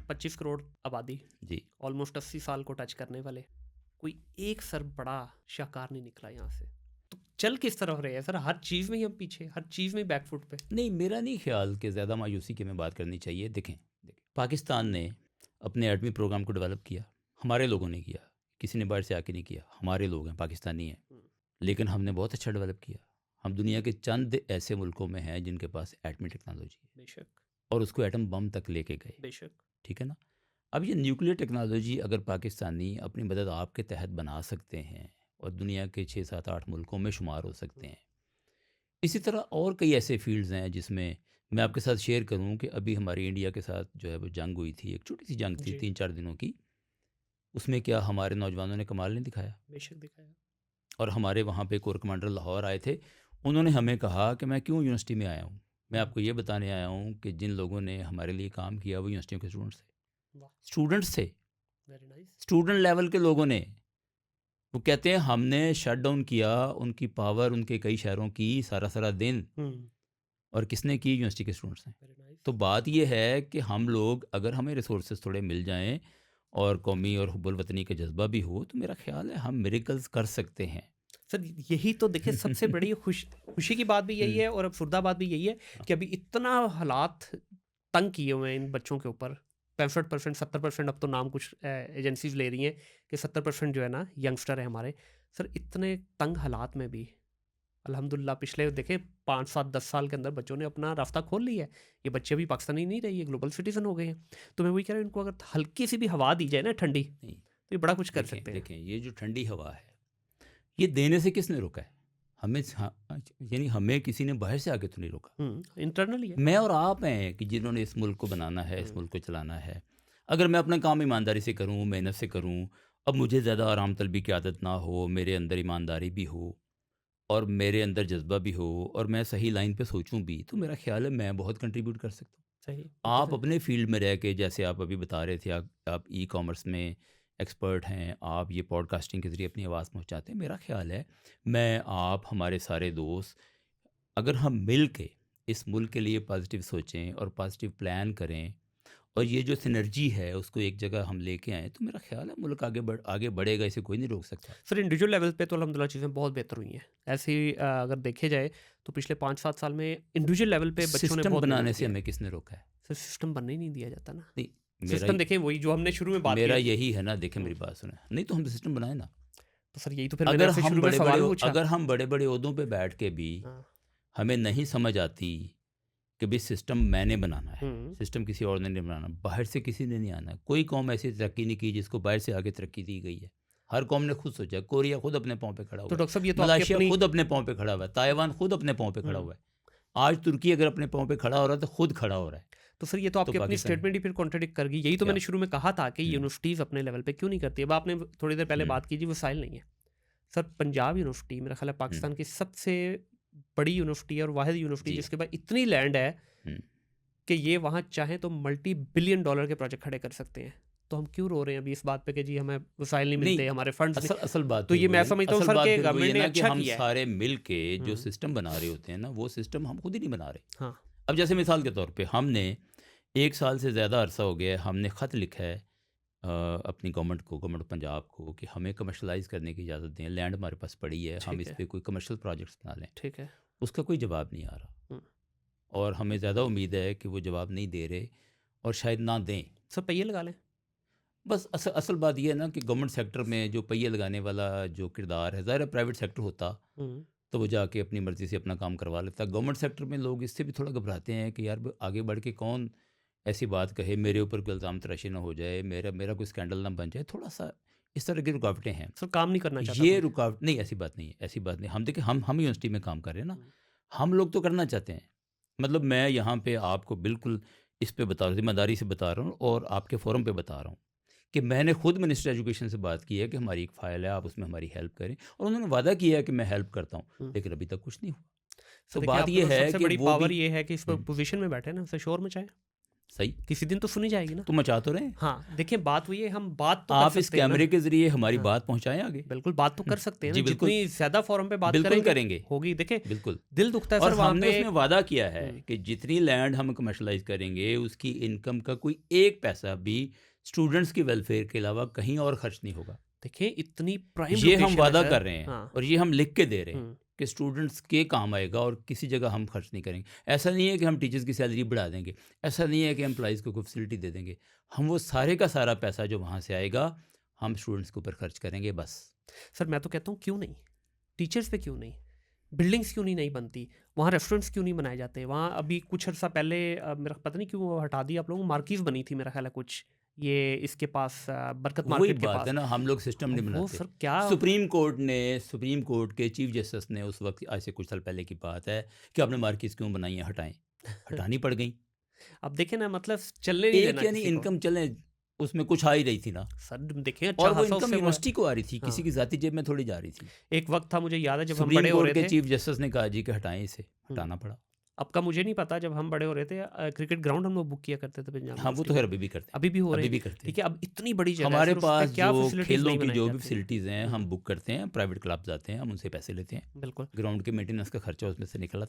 25 करोड़ आबादी, जी। ऑलमोस्ट 80 साल को टच करने वाले, कोई एक सर बड़ा शाहकार नहीं निकला यहाँ से। तो चल किस तरफ रहे हैं सर? हर चीज़ में ही हम पीछे, हर चीज़ में बैकफुट पे। नहीं, मेरा नहीं ख्याल कि ज़्यादा मायूसी की हमें बात करनी चाहिए। देखें, पाकिस्तान ने अपने एटमी प्रोग्राम को डेवलप किया, हमारे लोगों ने किया, किसी ने बाहर से आके नहीं किया, हमारे लोग हैं, पाकिस्तानी हैं। लेकिन हमने बहुत अच्छा डेवलप किया। हम दुनिया के चंद ऐसे मुल्कों में हैं जिनके पास एटमी टेक्नोलॉजी है, बेशक, और उसको एटम बम तक लेके गए। बेशक। ठीक है ना? अब ये न्यूक्लियर टेक्नोलॉजी अगर पाकिस्तानी अपनी मदद आपके तहत बना सकते हैं और दुनिया के 6, 7, 8 मुल्कों में शुमार हो सकते हैं। इसी तरह और कई ऐसे फील्ड्स हैं जिसमें मैं आपके साथ शेयर करूं कि अभी हमारी इंडिया के साथ जो है वो जंग हुई थी, एक छोटी सी जंग थी जी। 3-4 दिनों की। उसमें क्या हमारे नौजवानों ने कमाल नहीं दिखाया? बेशक दिखाया। और हमारे वहाँ पे कोर कमांडर लाहौर आए थे। उन्होंने हमें कहा कि मैं क्यों यूनिवर्सिटी में आया हूँ। मैं आपको ये बताने आया हूँ कि जिन लोगों ने हमारे लिए काम किया वो यूनिवर्सिटियों के स्टूडेंट्स थे। वाह, स्टूडेंट्स थे, वेरी नाइस। स्टूडेंट लेवल के लोगों ने। वो कहते हैं हमने शट डाउन किया उनकी पावर, उनके कई शहरों की, सारा सारा दिन। और किसने की? यूनिवर्सिटी के स्टूडेंट्स ने। Very nice. तो बात ये है कि हम लोग अगर हमें रिसोर्सेज थोड़े मिल जाएं और कौमी और हुब्बुल वतनी का जज्बा भी हो, तो मेरा ख्याल है हम मिरेकल्स कर सकते हैं। सर यही तो देखिए सबसे बड़ी खुशी की बात भी यही है, और अफसुरदा बात भी यही है कि अभी इतना हालात तंग किए हुए हैं इन बच्चों के ऊपर। 65%, 70%, अब तो नाम कुछ एजेंसीज ले रही हैं कि 70% जो है ना यंगस्टर है हमारे। सर इतने तंग हालात में भी अल्हम्दुलिल्लाह पिछले देखें 5, 7, 10 साल के अंदर बच्चों ने अपना रास्ता खोल लिया है। ये बच्चे अभी पाकिस्तानी नहीं रहे, ये ग्लोबल सिटीजन हो गए हैं। तो मैं वही कह रहा हूँ, इनको अगर हल्की सी भी हवा दी जाए ना ठंडी, नहीं, तो ये बड़ा कुछ कर देखें सकते हैं। देखें ये जो ठंडी हवा है, ये देने से किसने रोका है? हमें यानी हमें किसी ने बाहर से आके तो नहीं रोका। इंटरनली है। मैं और आप हैं कि जिन्होंने इस मुल्क को बनाना है, इस मुल्क को चलाना है। अगर मैं अपना काम ईमानदारी से करूं, मेहनत से करूं, अब मुझे ज़्यादा आराम तलबी की आदत ना हो, मेरे अंदर ईमानदारी भी हो और मेरे अंदर जज्बा भी हो और मैं सही लाइन पे सोचूं भी, तो मेरा ख्याल है मैं बहुत कंट्रीब्यूट कर सकता हूँ। सही, बिल्कुल आप सही। अपने फील्ड में रह के, जैसे आप अभी बता रहे थे, आप ई कॉमर्स में एक्सपर्ट हैं, आप ये पॉडकास्टिंग के ज़रिए अपनी आवाज़ पहुंचाते हैं। मेरा ख्याल है मैं, आप, हमारे सारे दोस्त, अगर हम मिल के इस मुल्क के लिए पॉजिटिव सोचें और पॉजिटिव प्लान करें और ये जो सिनर्जी है उसको एक जगह हम लेके आएँ, तो मेरा ख्याल है मुल्क आगे बढ़ेगा, इसे कोई नहीं रोक सकता। सर इंडिविजुअल लेवल पे तो अल्हम्दुलिल्लाह चीज़ें बहुत बेहतर हुई हैं। ऐसे ही अगर देखे जाए तो पिछले 5-7 साल में इंडिविजुअल लेवल पे बच्चों ने सिस्टम बहुत बनाने मेहनत से की है। हमें किसने रोका है? सर सिस्टम बनने ही नहीं दिया जाता ना। नहीं, सिस्टम देखें वही जो हमने शुरू में बात मेरा की। यही है ना, देखें मेरी बात सुने, नहीं तो हम सिस्टम बनाए ना। तो सर यही तो फिर मैंने आपसे शुरू में सवाल पूछा। अगर हम बड़े बड़े ओहदों पे बैठ के भी हाँ। हमें नहीं समझ आती कि भाई सिस्टम मैंने बनाना है, हम्म। सिस्टम किसी और ने नहीं बनाना, बाहर से किसी ने नहीं आना। कोई कौम ऐसी तरक्की नहीं की जिसको बाहर से आगे तरक्की दी गई है। हर कौम ने खुद सोचा। कोरिया खुद अपने पाँव पे खड़ा तो हुआ है, डॉक्टर साहब ये तो आपकी मलेशिया अपनी। खुद अपने पाँव पे खड़ा हुआ है, ताइवान खुद अपने पाँव पे खड़ा हुआ है। आज तुर्की अगर अपने पाँव पे खड़ा हो रहा है तो खुद खड़ा हो रहा है। तो सर ये तो आपकी अपनी पाकिस्तान स्टेटमेंट ही फिर कॉन्ट्रडिक्ट कर गई। यही तो क्या? मैंने शुरू में कहा था कि यूनिवर्सिटीज़ अपने लेवल पे क्यों नहीं करती। अब आपने थोड़ी देर पहले बात की जी वसाइल नहीं है। सर पंजाब यूनिवर्सिटी मेरा ख्याल है पाकिस्तान की सबसे बड़ी यूनिवर्सिटी है और वाहिद यूनिवर्सिटी जी। जिसके पास इतनी लैंड है कि ये वहाँ चाहें तो $multi-billion के प्रोजेक्ट खड़े कर सकते हैं। तो हम क्यों रो रहे हैं अभी इस बात पे कि जी हमें वसाइल नहीं मिलते, हमारे फंड्स नहीं। असल बात तो फिर ये वही मैं है, समझता हूँ असल सर बात कि फिर वही है गवर्नमेंट ने ना कि अच्छा हम किया है। सारे मिल के जो सिस्टम बना रहे होते हैं ना, वो सिस्टम हम खुद ही नहीं बना रहे। हाँ। अब जैसे मिसाल के तौर पे हमने 1 साल से ज़्यादा अरसा हो गया है, हमने ख़त लिखा है अपनी गवर्नमेंट को, गवर्नमेंट पंजाब को, कि हमें कमर्शलाइज़ करने की इजाज़त दें। लैंड हमारे पास पड़ी है, हम इस पे कोई कमर्शियल प्रोजेक्ट्स बना लें। ठीक है। उसका कोई जवाब नहीं आ रहा और हमें ज़्यादा उम्मीद है कि वो जवाब नहीं दे रहे और शायद ना दें। सर पहिए लगा लें। बस असल बात यह है ना कि गवर्नमेंट सेक्टर में जो पहिए लगाने वाला जो किरदार है, ज़ाहिर प्राइवेट सेक्टर होता तो वो जाके अपनी मर्ज़ी से अपना काम करवा लेता। गवर्नमेंट सेक्टर में लोग इससे भी थोड़ा घबराते हैं कि यार आगे बढ़ के कौन ऐसी बात कहे, मेरे ऊपर कोई इल्ज़ाम तराशी ना हो जाए, मेरा कोई स्कैंडल ना बन जाए। थोड़ा सा इस तरह की रुकावटें हैं। सर काम नहीं करना चाहता ये कोई। रुकावट नहीं, ऐसी बात नहीं है, ऐसी बात नहीं। हम देखिए, हम यूनिवर्सिटी में काम कर रहे हैं ना, हम लोग तो करना चाहते हैं। मतलब मैं यहाँ पे आपको बिल्कुल इस पे बता रहा हूँ, जिम्मेदारी से बता रहा हूँ और आपके फोरम पे बता रहा हूँ कि मैंने खुद मिनिस्टर एजुकेशन से बात की है कि हमारी एक फ़ाइल है, आप उसमें हमारी हेल्प करें, और उन्होंने वादा किया है कि मैं हेल्प करता हूँ, लेकिन अभी तक कुछ नहीं हुआ। तो देखिए, बात आपके ये पास है सबसे कि बड़ी वो पावर भी ये है कि इस पर पोजीशन में बैठे ना, उसे शोर मचाएं। सही, किसी दिन तो सुनी जाएगी ना। तो मचा तो रहे हैं। हाँ देखिए, बात वही है, हम बात तो आप कर इस सकते हैं ना। कैमरे के जरिए हमारी हाँ। बात पहुंचाएं आगे। बिल्कुल बात तो कर सकते हैं जी ना, बिल्कुल, जितनी ज्यादा फोरम पे बात बिल्कुल करेंगे करेंगे, होगी। देखें बिल्कुल। दिल दुखता है और सर वहाँ हमने पे। उसमें वादा किया है हम्म, कि जितनी लैंड हम कमर्शलाइज करेंगे उसकी इनकम का कोई एक पैसा भी स्टूडेंट्स की वेलफेयर के अलावा कहीं और खर्च नहीं होगा। देखिए इतनी प्राइम ये हम लोकेशन है वादा सर। कर रहे हैं हाँ। और ये हम लिख के दे रहे हैं हम्म, कि स्टूडेंट्स के काम आएगा और किसी जगह हम खर्च नहीं करेंगे। ऐसा नहीं है कि हम टीचर्स की सैलरी बढ़ा देंगे, ऐसा नहीं है कि एम्प्लॉइज़ को कोई फैसिलिटी दे देंगे। हम वो सारे का सारा पैसा जो वहाँ से आएगा हम स्टूडेंट्स के ऊपर खर्च करेंगे बस। सर मैं तो कहता हूँ क्यों नहीं, टीचर्स पे क्यों नहीं, बिल्डिंग्स क्यों नहीं बनती, वहाँ रेस्टोरेंट्स क्यों नहीं बनाए जाते। वहाँ अभी कुछ अर्सा पहले मेरा पता नहीं क्यों वो हटा दिया आप लोगों को, मार्कीज बनी थी मेरा ख्याल है कुछ, ये इसके पास बरकत वही मार्केट के बात पास। है ना, हम लोग सिस्टम नहीं वो बनाते। सर क्या, सुप्रीम कोर्ट के चीफ जस्टिस ने उस वक्त, आज से कुछ साल पहले की बात है, कि आपने मार्किस क्यों बनाई है, हटाएं। हटानी पड़ गई। अब देखें ना, मतलब चलने नहीं एक देना यानी किसी को। इनकम चले, उसमें कुछ आ ही रही थी ना, सर देखें अच्छा और वो खासा इनकम उससे वो है। यूनिवर्सिटी को आ रही थी, हाँ, किसी की जाती जेब में थोड़ी जा रही थी। एक वक्त था मुझे याद है जब हम सुप्रीम बड़े हो कोर्ट रहे के थे। चीफ जस्टिस ने कहा जी कि हटाएं इसे, हम्म, हटाना पड़ा। अब का मुझे नहीं पता, जब हम बड़े हो रहे थे क्रिकेट ग्राउंड हम लोग बुक किया करते थे पंजाब हाँ, वो यूनिवर्सिटी तो में। खैर अभी भी करते हैं, अभी भी हो रहे अभी भी हैं, करते ठीक हैं। है। अब इतनी बड़ी जगह है हमारे सर, उस पे पास क्या जो फैसिलिटीज खेलों नहीं की बनाई जो भी जाती। फैसिलिटीज़ हैं हम बुक करते हैं, प्राइवेट क्लब जाते हैं, हम उनसे पैसे लेते हैं, बिल्कुल। ग्राउंड के मेंटेनेंस का खर्चा उसमें से निकला